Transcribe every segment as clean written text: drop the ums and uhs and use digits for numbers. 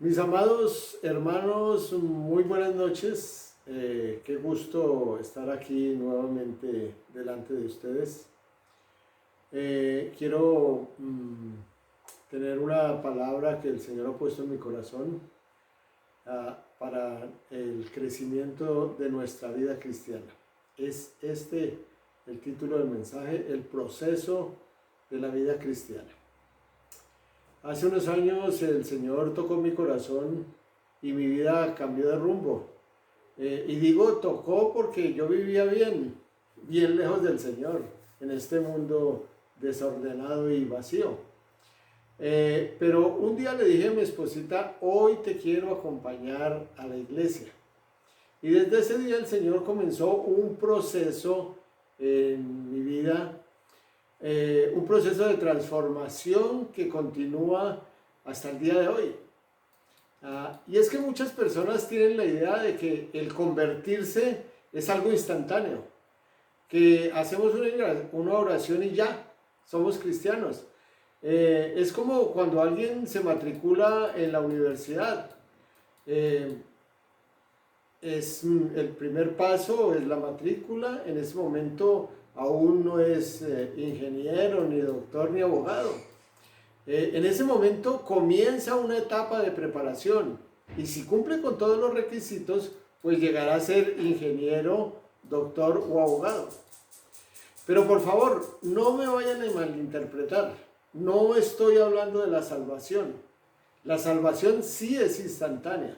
Mis amados hermanos, muy buenas noches. Qué gusto estar aquí nuevamente delante de ustedes. Quiero tener una palabra que el Señor ha puesto en mi corazón para el crecimiento de nuestra vida cristiana. Es este el título del mensaje, el proceso de la vida cristiana. Hace unos años el Señor tocó mi corazón y mi vida cambió de rumbo. Y digo tocó porque yo vivía bien lejos del Señor, en este mundo desordenado y vacío. Pero un día le dije a mi esposita, hoy te quiero acompañar a la iglesia. Y desde ese día el Señor comenzó un proceso en mi vida, un proceso de transformación que continúa hasta el día de hoy. Y es que muchas personas tienen la idea de que el convertirse es algo instantáneo, que hacemos una oración y ya, somos cristianos. Es como cuando alguien se matricula en la universidad. Es el primer paso, es la matrícula. En ese momento aún no es ingeniero, ni doctor, ni abogado. En ese momento comienza una etapa de preparación y si cumple con todos los requisitos, pues llegará a ser ingeniero, doctor o abogado. Pero por favor, no me vayan a malinterpretar. No estoy hablando de la salvación. La salvación sí es instantánea.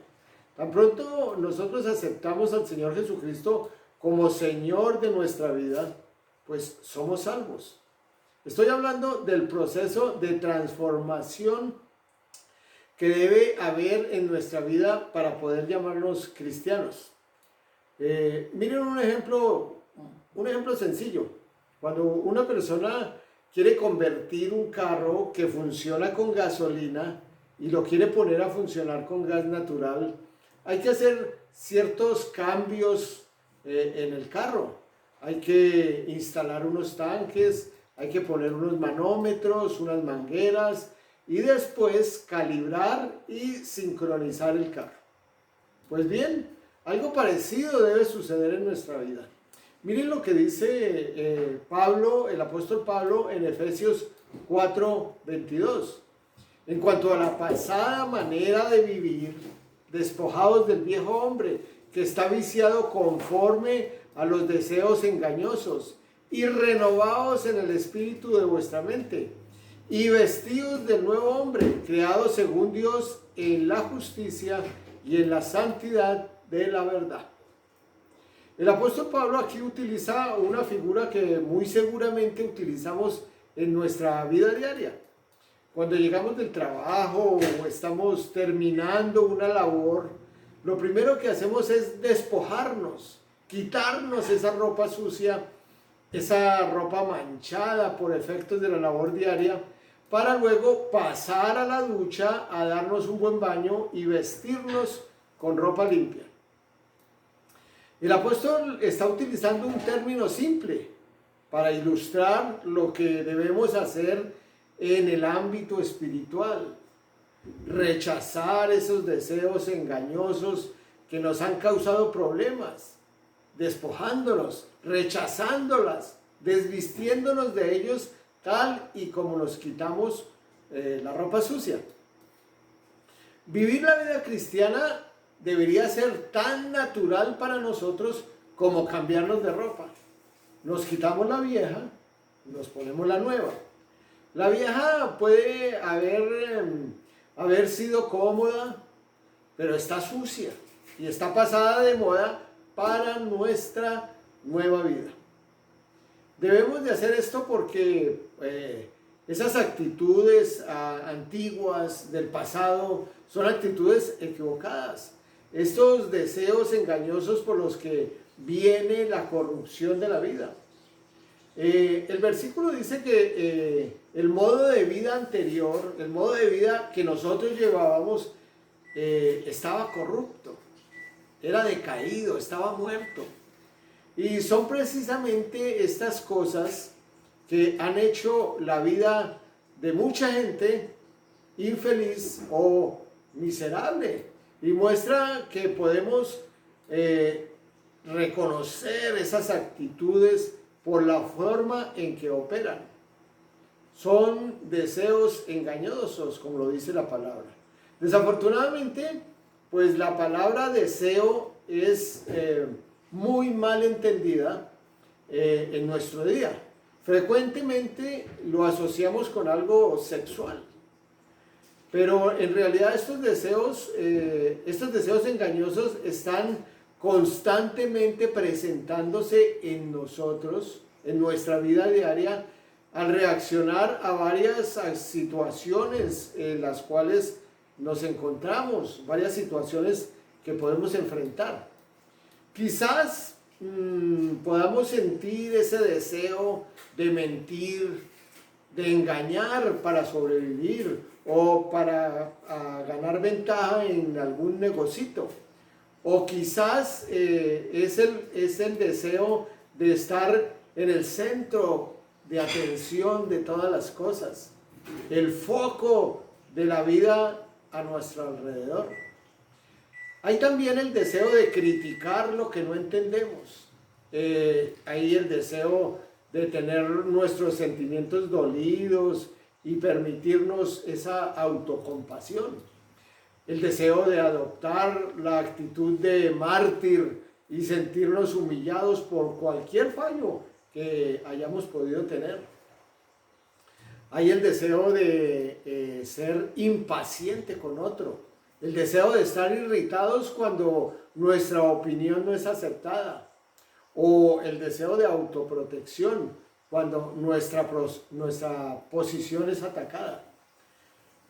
Tan pronto nosotros aceptamos al Señor Jesucristo como Señor de nuestra vida, pues somos salvos. Estoy hablando del proceso de transformación que debe haber en nuestra vida para poder llamarnos cristianos. Miren un ejemplo sencillo. Cuando una persona quiere convertir un carro que funciona con gasolina y lo quiere poner a funcionar con gas natural, hay que hacer ciertos cambios en el carro. Hay que instalar unos tanques, hay que poner unos manómetros, unas mangueras y después calibrar y sincronizar el carro. Pues bien, algo parecido debe suceder en nuestra vida. Miren lo que dice Pablo, el apóstol Pablo, en Efesios 4:22. En cuanto a la pasada manera de vivir, despojados del viejo hombre que está viciado conforme a los deseos engañosos, y renovados en el espíritu de vuestra mente, y vestidos del nuevo hombre, creado según Dios en la justicia y en la santidad de la verdad. El apóstol Pablo aquí utiliza una figura que muy seguramente utilizamos en nuestra vida diaria. Cuando llegamos del trabajo o estamos terminando una labor, lo primero que hacemos es despojarnos, quitarnos esa ropa sucia, esa ropa manchada por efectos de la labor diaria, para luego pasar a la ducha, a darnos un buen baño y vestirnos con ropa limpia. El apóstol está utilizando un término simple para ilustrar lo que debemos hacer en el ámbito espiritual. Rechazar esos deseos engañosos que nos han causado problemas, despojándonos, rechazándolas, desvistiéndonos de ellos tal y como nos quitamos la ropa sucia. Vivir la vida cristiana debería ser tan natural para nosotros como cambiarnos de ropa. Nos quitamos la vieja, nos ponemos la nueva. La vieja puede haber sido cómoda, pero está sucia y está pasada de moda para nuestra nueva vida. Debemos de hacer esto porque esas actitudes antiguas del pasado son actitudes equivocadas. Estos deseos engañosos por los que viene la corrupción de la vida. El versículo dice que el modo de vida anterior, el modo de vida que nosotros llevábamos, estaba corrupto, era decaído, estaba muerto. Y son precisamente estas cosas que han hecho la vida de mucha gente infeliz o miserable y muestra que podemos reconocer esas actitudes por la forma en que operan. Son deseos engañosos, como lo dice la palabra. Desafortunadamente, pues la palabra deseo es muy mal entendida en nuestro día. Frecuentemente lo asociamos con algo sexual, pero en realidad estos deseos engañosos están constantemente presentándose en nosotros, en nuestra vida diaria, al reaccionar a varias situaciones en las cuales nos encontramos, varias situaciones que podemos enfrentar. Quizás podamos sentir ese deseo de mentir, de engañar para sobrevivir o para ganar ventaja en algún negocito. O quizás es el deseo de estar en el centro de atención de todas las cosas, el foco de la vida a nuestro alrededor. Hay también el deseo de criticar lo que no entendemos. Hay el deseo de tener nuestros sentimientos dolidos y permitirnos esa autocompasión. El deseo de adoptar la actitud de mártir y sentirnos humillados por cualquier fallo que hayamos podido tener. Hay el deseo de ser impaciente con otro, el deseo de estar irritados cuando nuestra opinión no es aceptada, o el deseo de autoprotección cuando nuestra posición es atacada.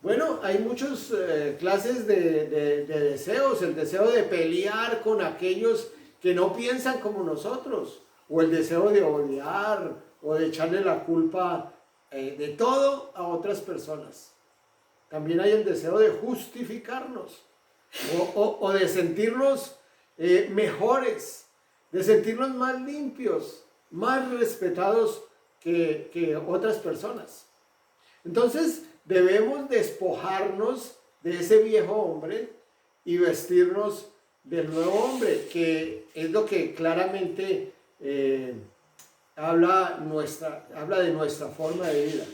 Bueno, hay muchas clases de deseos, el deseo de pelear con aquellos que no piensan como nosotros, o el deseo de odiar o de echarle la culpa de todo a otras personas. También hay el deseo de justificarnos o de sentirnos mejores, de sentirnos más limpios, más respetados que otras personas. Entonces debemos despojarnos de ese viejo hombre y vestirnos del nuevo hombre, que es lo que claramente habla de nuestra forma de vida.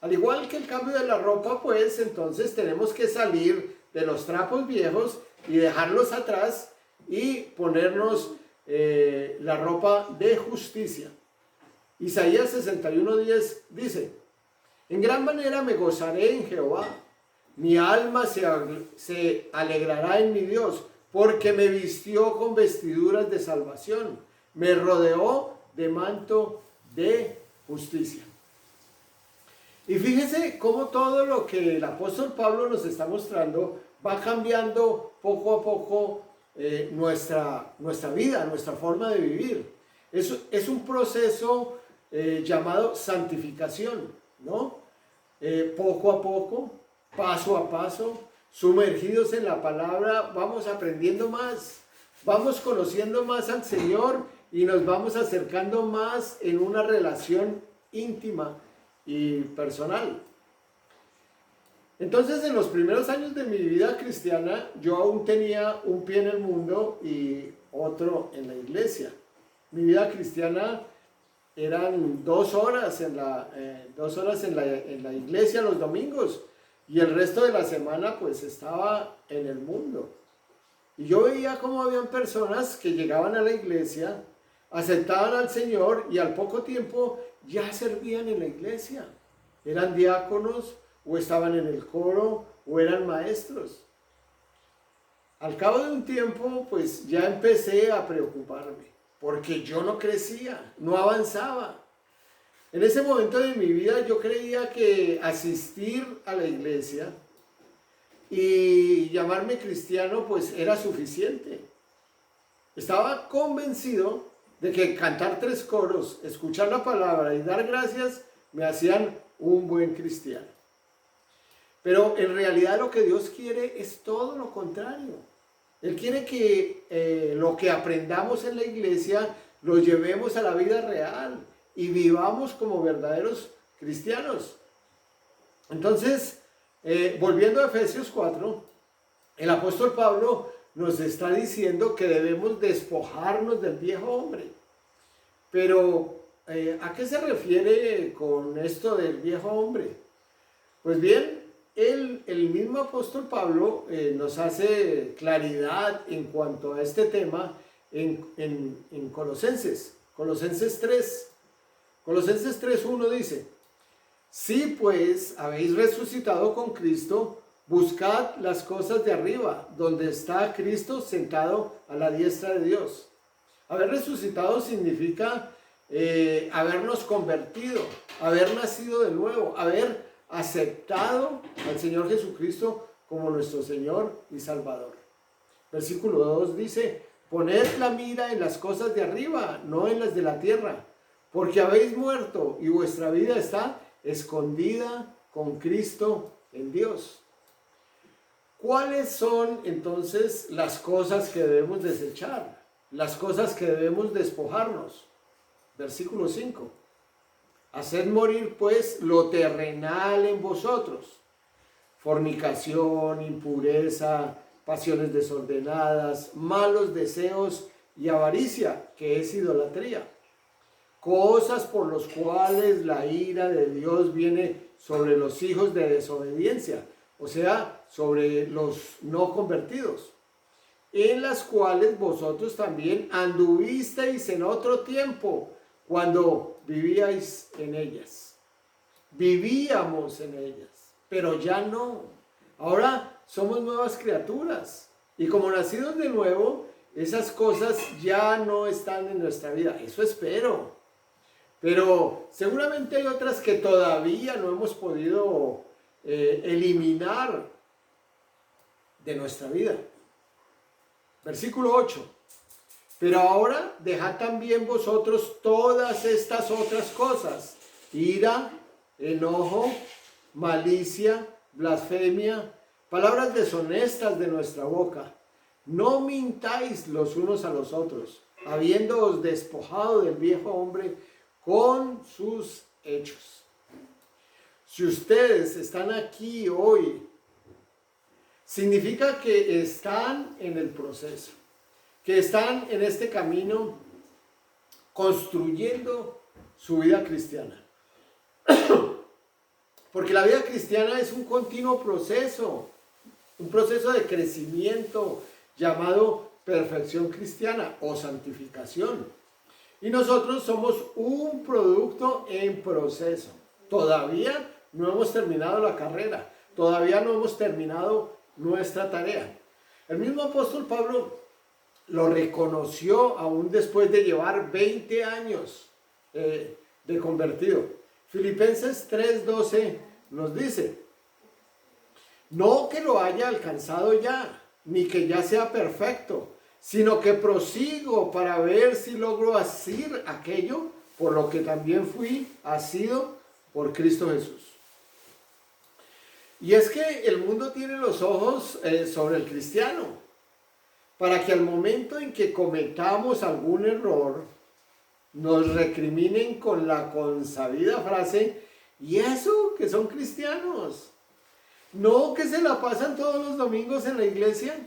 Al igual que el cambio de la ropa, pues entonces tenemos que salir de los trapos viejos y dejarlos atrás y ponernos la ropa de justicia. Isaías 61:10 dice: en gran manera me gozaré en Jehová, mi alma se alegrará en mi Dios, porque me vistió con vestiduras de salvación, me rodeó de manto de justicia. Y fíjese cómo todo lo que el apóstol Pablo nos está mostrando va cambiando poco a poco nuestra vida, nuestra forma de vivir. Es un proceso llamado santificación, ¿no? Poco a poco, paso a paso, sumergidos en la palabra, vamos aprendiendo más, vamos conociendo más al Señor y nos vamos acercando más en una relación íntima y personal. Entonces, en los primeros años de mi vida cristiana, yo aún tenía un pie en el mundo y otro en la iglesia. Mi vida cristiana eran 2 horas en la iglesia los domingos, y el resto de la semana pues estaba en el mundo. Y yo veía cómo habían personas que llegaban a la iglesia, aceptaban al Señor y al poco tiempo ya servían en la iglesia. Eran diáconos o estaban en el coro o eran maestros. Al cabo de un tiempo pues ya empecé a preocuparme porque yo no crecía, no avanzaba. En ese momento de mi vida yo creía que asistir a la iglesia y llamarme cristiano pues era suficiente. Estaba convencido de que cantar 3 coros, escuchar la palabra y dar gracias me hacían un buen cristiano. Pero en realidad lo que Dios quiere es todo lo contrario. Él quiere que lo que aprendamos en la iglesia lo llevemos a la vida real y vivamos como verdaderos cristianos. Entonces, volviendo a Efesios 4, El apóstol Pablo nos está diciendo que debemos despojarnos del viejo hombre. Pero, ¿a qué se refiere con esto del viejo hombre? Pues bien, el mismo apóstol Pablo nos hace claridad en cuanto a este tema en Colosenses 3. Colosenses 3:1 dice: si pues habéis resucitado con Cristo, buscad las cosas de arriba, donde está Cristo sentado a la diestra de Dios. Haber resucitado significa habernos convertido, haber nacido de nuevo, haber aceptado al Señor Jesucristo como nuestro Señor y Salvador. Versículo 2 dice: poned la mira en las cosas de arriba, no en las de la tierra, porque habéis muerto y vuestra vida está escondida con Cristo en Dios. ¿Cuáles son entonces las cosas que debemos desechar? Las cosas que debemos despojarnos. Versículo 5. Haced morir pues lo terrenal en vosotros: fornicación, impureza, pasiones desordenadas, malos deseos y avaricia, que es idolatría. Cosas por las cuales la ira de Dios viene sobre los hijos de desobediencia, o sea, sobre los no convertidos, en las cuales vosotros también anduvisteis en otro tiempo, cuando vivíais en ellas. Vivíamos en ellas, pero ya no. Ahora somos nuevas criaturas, y como nacidos de nuevo, esas cosas ya no están en nuestra vida. Eso espero. Pero seguramente hay otras que todavía no hemos podido eliminar de nuestra vida. Versículo 8. Pero ahora dejad también vosotros todas estas otras cosas: ira, enojo, malicia, blasfemia, palabras deshonestas de nuestra boca. No mintáis los unos a los otros, habiéndoos despojado del viejo hombre con sus hechos. Si ustedes están aquí hoy, significa que están en el proceso, que están en este camino construyendo su vida cristiana. Porque la vida cristiana es un continuo proceso, un proceso de crecimiento llamado perfección cristiana o santificación. Y nosotros somos un producto en proceso. Todavía no hemos terminado la carrera, todavía no hemos terminado nuestra tarea. El mismo apóstol Pablo lo reconoció aún después de llevar 20 años de convertido. Filipenses 3:12 nos dice: no que lo haya alcanzado ya, ni que ya sea perfecto, sino que prosigo para ver si logro asir aquello por lo que también fui asido por Cristo Jesús. Y es que el mundo tiene los ojos sobre el cristiano, para que al momento en que cometamos algún error, nos recriminen con la consabida frase: ¿y eso que son cristianos? ¿No que se la pasan todos los domingos en la iglesia?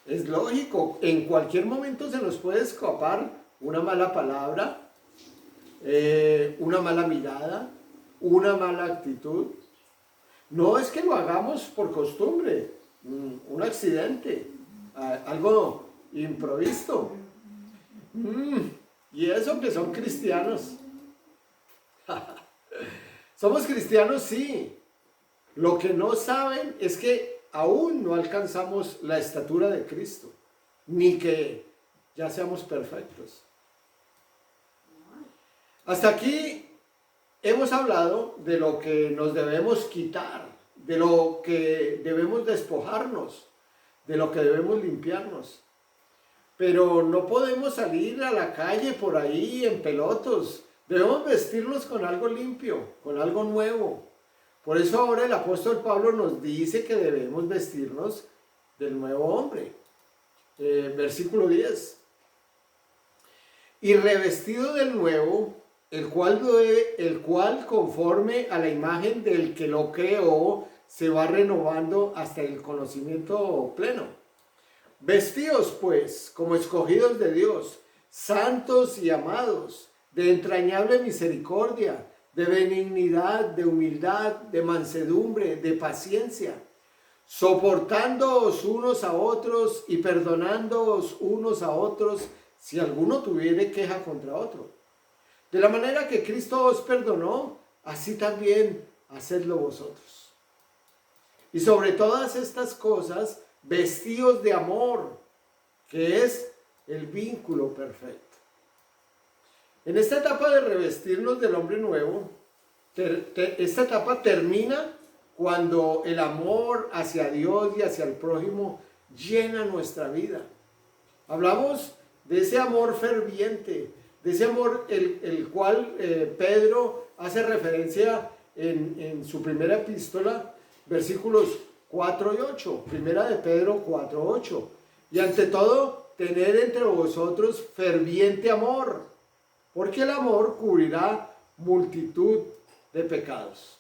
Es lógico, en cualquier momento se nos puede escapar una mala palabra, una mala mirada, una mala actitud. No es que lo hagamos por costumbre, un accidente, algo improvisto. Y eso que son cristianos. Somos cristianos, sí. Lo que no saben es que aún no alcanzamos la estatura de Cristo, ni que ya seamos perfectos. Hasta aquí hemos hablado de lo que nos debemos quitar, de lo que debemos despojarnos, de lo que debemos limpiarnos. Pero no podemos salir a la calle por ahí en pelotos. Debemos vestirnos con algo limpio, con algo nuevo. Por eso ahora el apóstol Pablo nos dice que debemos vestirnos del nuevo hombre. Versículo 10. Y revestido del nuevo, el cual conforme a la imagen del que lo creó, se va renovando hasta el conocimiento pleno. Vestíos pues como escogidos de Dios, santos y amados, de entrañable misericordia, de benignidad, de humildad, de mansedumbre, de paciencia, soportándoos unos a otros y perdonándoos unos a otros si alguno tuviere queja contra otro. De la manera que Cristo os perdonó, así también hacedlo vosotros. Y sobre todas estas cosas, vestíos de amor, que es el vínculo perfecto. En esta etapa de revestirnos del hombre nuevo, esta etapa termina cuando el amor hacia Dios y hacia el prójimo llena nuestra vida. Hablamos de ese amor ferviente, de ese amor el cual Pedro hace referencia en su primera epístola, versículos 4 y 8, primera de Pedro 4, 8. Y ante todo, tened entre vosotros ferviente amor, porque el amor cubrirá multitud de pecados.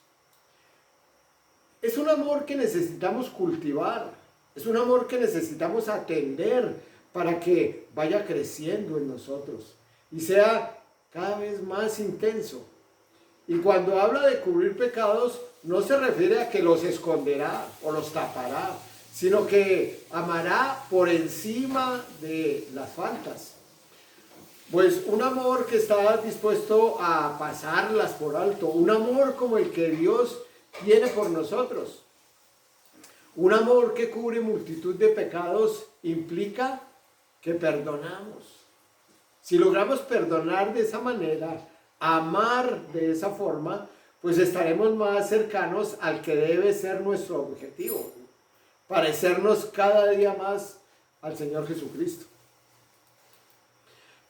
Es un amor que necesitamos cultivar, es un amor que necesitamos atender para que vaya creciendo en nosotros y sea cada vez más intenso. Y cuando habla de cubrir pecados, no se refiere a que los esconderá o los tapará, sino que amará por encima de las faltas. Pues un amor que está dispuesto a pasarlas por alto, un amor como el que Dios tiene por nosotros. Un amor que cubre multitud de pecados implica que perdonamos. Si logramos perdonar de esa manera, amar de esa forma, pues estaremos más cercanos al que debe ser nuestro objetivo, parecernos cada día más al Señor Jesucristo.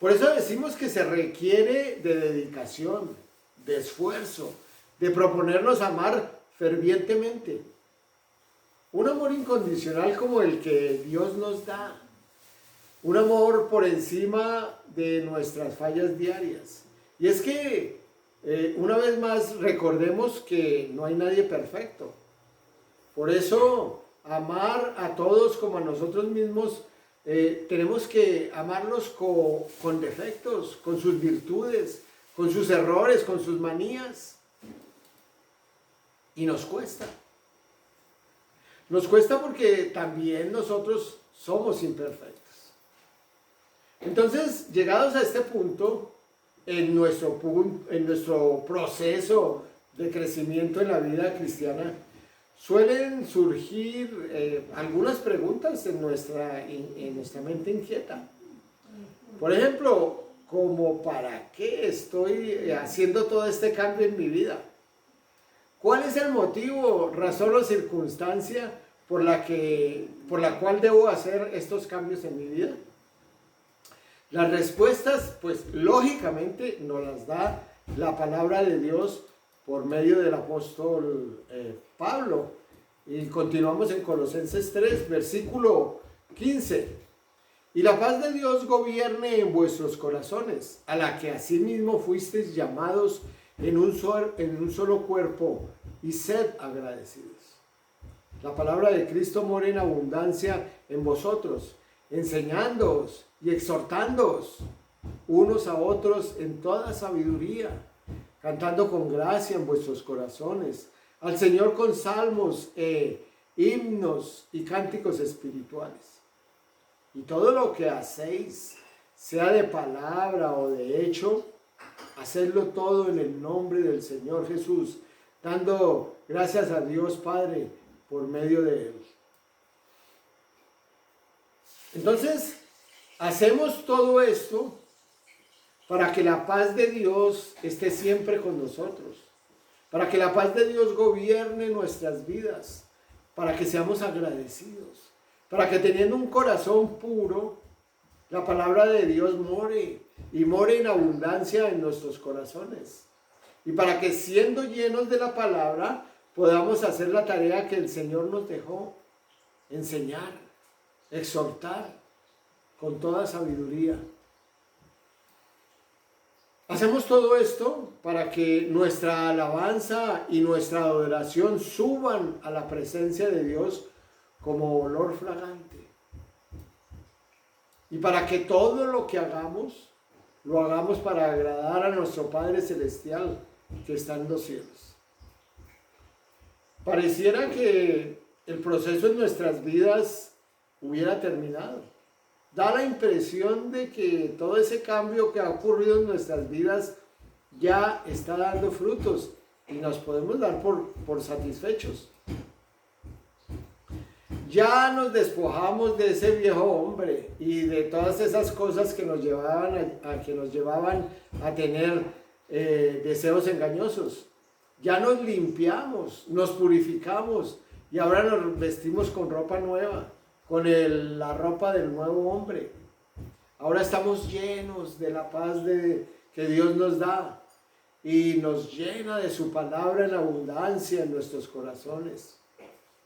Por eso decimos que se requiere de dedicación, de esfuerzo, de proponernos amar fervientemente. Un amor incondicional como el que Dios nos da. Un amor por encima de nuestras fallas diarias. Y es que, una vez más, recordemos que no hay nadie perfecto. Por eso, amar a todos como a nosotros mismos, tenemos que amarlos con defectos, con sus virtudes, con sus errores, con sus manías. Y nos cuesta. Nos cuesta porque también nosotros somos imperfectos. Entonces, llegados a este punto, en nuestro proceso de crecimiento en la vida cristiana, suelen surgir algunas preguntas en nuestra mente inquieta. Por ejemplo, como ¿para qué estoy haciendo todo este cambio en mi vida? ¿Cuál es el motivo, razón o circunstancia por la cual debo hacer estos cambios en mi vida? Las respuestas, pues lógicamente nos las da la palabra de Dios por medio del apóstol Pablo. Y continuamos en Colosenses 3, versículo 15. Y la paz de Dios gobierne en vuestros corazones, a la que asimismo fuisteis llamados en un solo cuerpo, y sed agradecidos. La palabra de Cristo mora en abundancia en vosotros, enseñándoos y exhortándoos unos a otros en toda sabiduría, cantando con gracia en vuestros corazones al Señor con salmos, himnos y cánticos espirituales. Y todo lo que hacéis, sea de palabra o de hecho, hacedlo todo en el nombre del Señor Jesús, dando gracias a Dios Padre por medio de Él. Entonces, hacemos todo esto para que la paz de Dios esté siempre con nosotros, para que la paz de Dios gobierne nuestras vidas, para que seamos agradecidos, para que teniendo un corazón puro, la palabra de Dios more y more en abundancia en nuestros corazones. Y para que siendo llenos de la palabra podamos hacer la tarea que el Señor nos dejó, enseñar, exhortar con toda sabiduría. Hacemos todo esto para que nuestra alabanza y nuestra adoración suban a la presencia de Dios como olor fragante. Y para que todo lo que hagamos, lo hagamos para agradar a nuestro Padre Celestial que está en los cielos. Pareciera que el proceso en nuestras vidas hubiera terminado. Da la impresión de que todo ese cambio que ha ocurrido en nuestras vidas ya está dando frutos y nos podemos dar por satisfechos. Ya nos despojamos de ese viejo hombre y de todas esas cosas que nos llevaban a tener deseos engañosos. Ya nos limpiamos, nos purificamos y ahora nos vestimos con ropa nueva, con la ropa del nuevo hombre. Ahora estamos llenos de la paz que Dios nos da y nos llena de su palabra en abundancia en nuestros corazones.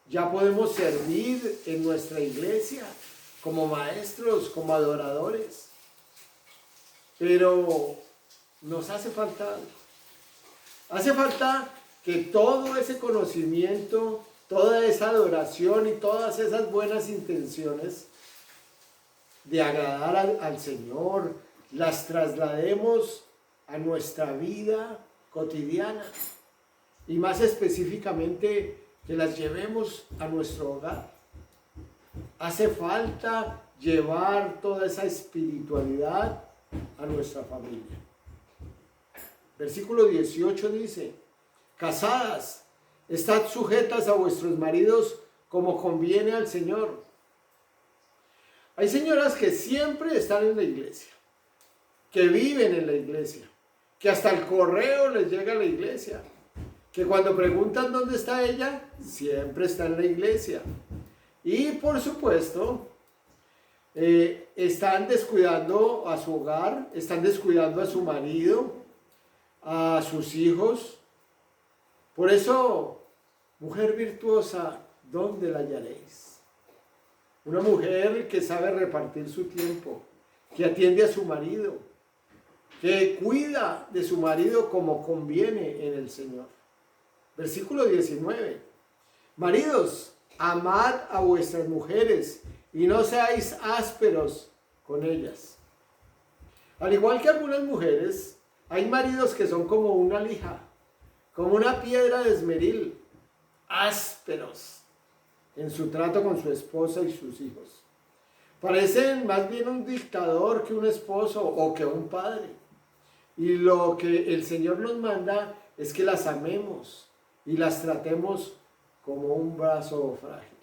Ya podemos servir en nuestra iglesia como maestros, como adoradores. Pero nos hace falta algo. Hace falta que todo ese conocimiento, toda esa adoración y todas esas buenas intenciones de agradar al Señor, las traslademos a nuestra vida cotidiana. Y más específicamente, que las llevemos a nuestro hogar. Hace falta llevar toda esa espiritualidad a nuestra familia. Versículo 18 dice: casadas, estad sujetas a vuestros maridos como conviene al Señor. Hay señoras que siempre están en la iglesia, que viven en la iglesia, que hasta el correo les llega a la iglesia, que cuando preguntan dónde está ella, siempre está en la iglesia. Y por supuesto, están descuidando a su hogar, están descuidando a su marido, a sus hijos. Por eso, mujer virtuosa, ¿dónde la hallaréis? Una mujer que sabe repartir su tiempo, que atiende a su marido, que cuida de su marido como conviene en el Señor. Versículo 19. Maridos, amad a vuestras mujeres y no seáis ásperos con ellas. Al igual que algunas mujeres, hay maridos que son como una lija, como una piedra de esmeril, ásperos en su trato con su esposa y sus hijos. Parecen más bien un dictador que un esposo o que un padre. Y lo que el Señor nos manda es que las amemos y las tratemos como un brazo frágil.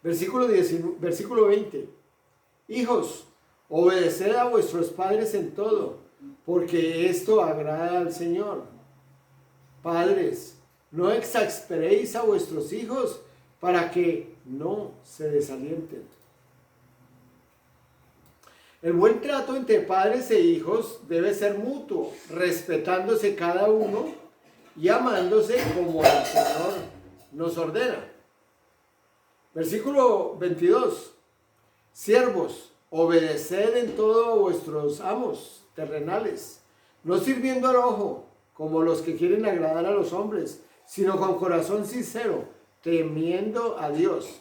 Versículo 20. Hijos, obedeced a vuestros padres en todo, porque esto agrada al Señor. Padres, no exasperéis a vuestros hijos para que no se desalienten. El buen trato entre padres e hijos debe ser mutuo, respetándose cada uno y amándose como el Señor nos ordena. Versículo 22. Siervos, obedeced en todo a vuestros amos terrenales, no sirviendo al ojo, como los que quieren agradar a los hombres, sino con corazón sincero, temiendo a Dios.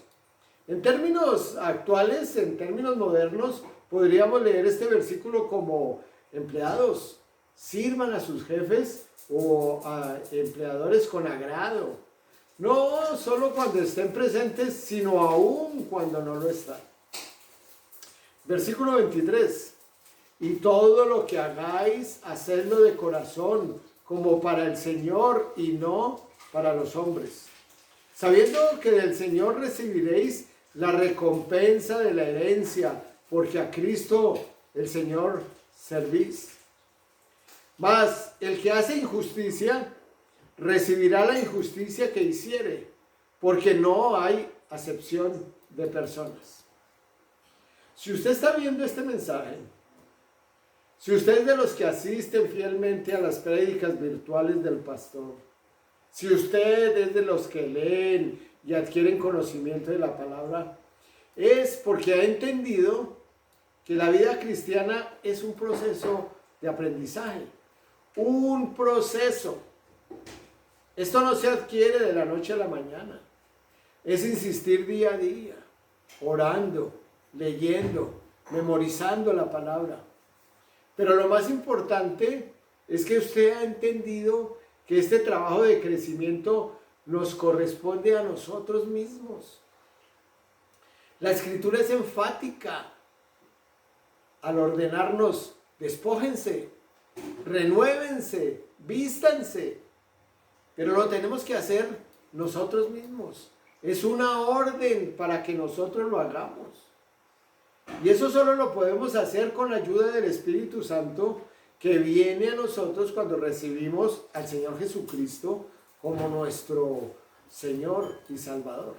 En términos actuales, en términos modernos, podríamos leer este versículo como: empleados, sirvan a sus jefes o a empleadores con agrado, no solo cuando estén presentes, sino aún cuando no lo están. Versículo 23. Y todo lo que hagáis, hacedlo de corazón, como para el Señor y no para los hombres, sabiendo que del Señor recibiréis la recompensa de la herencia, porque a Cristo el Señor servís. Mas el que hace injusticia recibirá la injusticia que hiciere, porque no hay acepción de personas. Si usted está viendo este mensaje, si usted es de los que asisten fielmente a las prédicas virtuales del pastor, si usted es de los que leen y adquieren conocimiento de la palabra, es porque ha entendido que la vida cristiana es un proceso de aprendizaje, un proceso. Esto no se adquiere de la noche a la mañana. Es insistir día a día, orando, leyendo, memorizando la palabra. Pero lo más importante es que usted ha entendido que este trabajo de crecimiento nos corresponde a nosotros mismos. La Escritura es enfática al ordenarnos: despójense, renuévense, vístanse. Pero lo tenemos que hacer nosotros mismos. Es una orden para que nosotros lo hagamos. Y eso solo lo podemos hacer con la ayuda del Espíritu Santo, que viene a nosotros cuando recibimos al Señor Jesucristo como nuestro Señor y Salvador.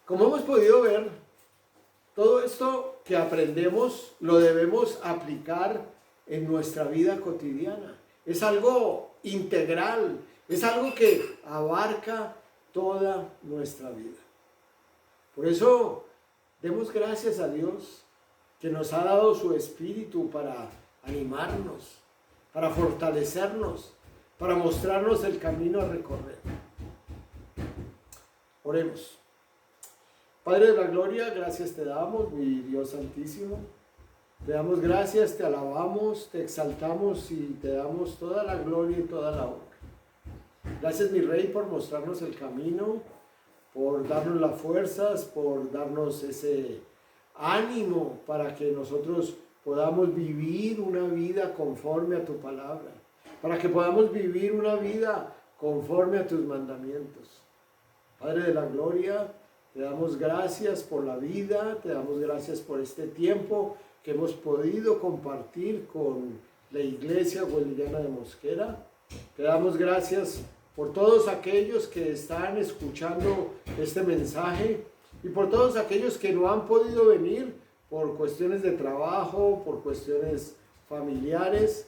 Como hemos podido ver, todo esto que aprendemos lo debemos aplicar en nuestra vida cotidiana. Es algo integral, es algo que abarca toda nuestra vida. Por eso, demos gracias a Dios que nos ha dado su Espíritu para animarnos, para fortalecernos, para mostrarnos el camino a recorrer. Oremos. Padre de la gloria, gracias te damos, mi Dios santísimo. Te damos gracias, te alabamos, te exaltamos y te damos toda la gloria y toda la honra. Gracias, mi Rey, por mostrarnos el camino, por darnos las fuerzas, por darnos ese ánimo para que nosotros podamos vivir una vida conforme a tu palabra, para que podamos vivir una vida conforme a tus mandamientos. Padre de la gloria, te damos gracias por la vida, te damos gracias por este tiempo que hemos podido compartir con la Iglesia Huelillana de Mosquera. Te damos gracias por todos aquellos que están escuchando este mensaje y por todos aquellos que no han podido venir por cuestiones de trabajo, por cuestiones familiares.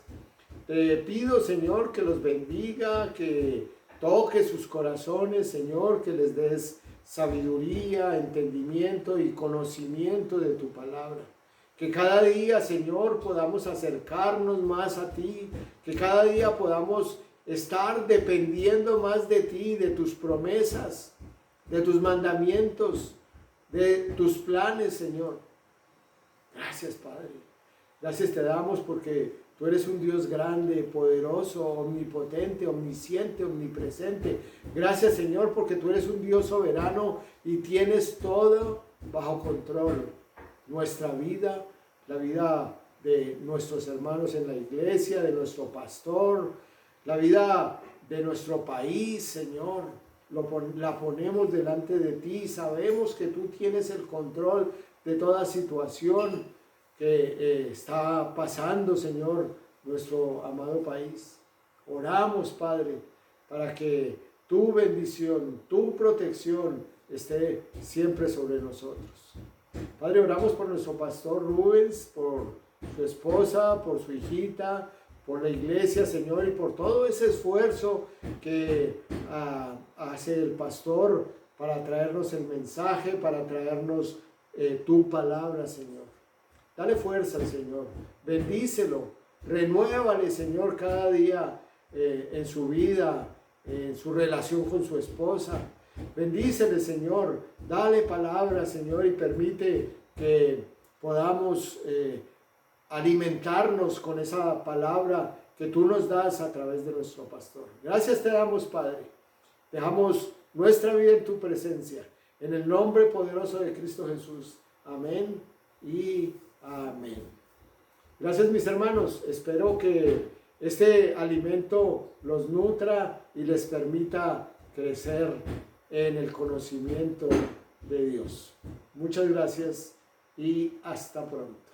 Te pido, Señor, que los bendiga, que toque sus corazones, Señor, que les des sabiduría, entendimiento y conocimiento de tu palabra. Que cada día, Señor, podamos acercarnos más a ti, que cada día podamos estar dependiendo más de ti, de tus promesas, de tus mandamientos, de tus planes, Señor. Gracias, Padre. Gracias te damos porque tú eres un Dios grande, poderoso, omnipotente, omnisciente, omnipresente. Gracias, Señor, porque tú eres un Dios soberano y tienes todo bajo control. Nuestra vida, la vida de nuestros hermanos en la iglesia, de nuestro pastor, la vida de nuestro país, Señor, la ponemos delante de ti. Sabemos que tú tienes el control de toda situación que está pasando, Señor, nuestro amado país. Oramos, Padre, para que tu bendición, tu protección esté siempre sobre nosotros. Padre, oramos por nuestro pastor Rubens, por su esposa, por su hijita, por la iglesia, Señor, y por todo ese esfuerzo que hace el pastor para traernos el mensaje, para traernos tu palabra, Señor. Dale fuerza, Señor. Bendícelo. Renuévale, Señor, cada día en su vida, en su relación con su esposa. Bendícele, Señor. Dale palabra, Señor, y permite que podamos alimentarnos con esa palabra que tú nos das a través de nuestro pastor. Gracias te damos, Padre. Dejamos nuestra vida en tu presencia. En el nombre poderoso de Cristo Jesús. Amén y amén. Gracias, mis hermanos. Espero que este alimento los nutra y les permita crecer en el conocimiento de Dios. Muchas gracias y hasta pronto.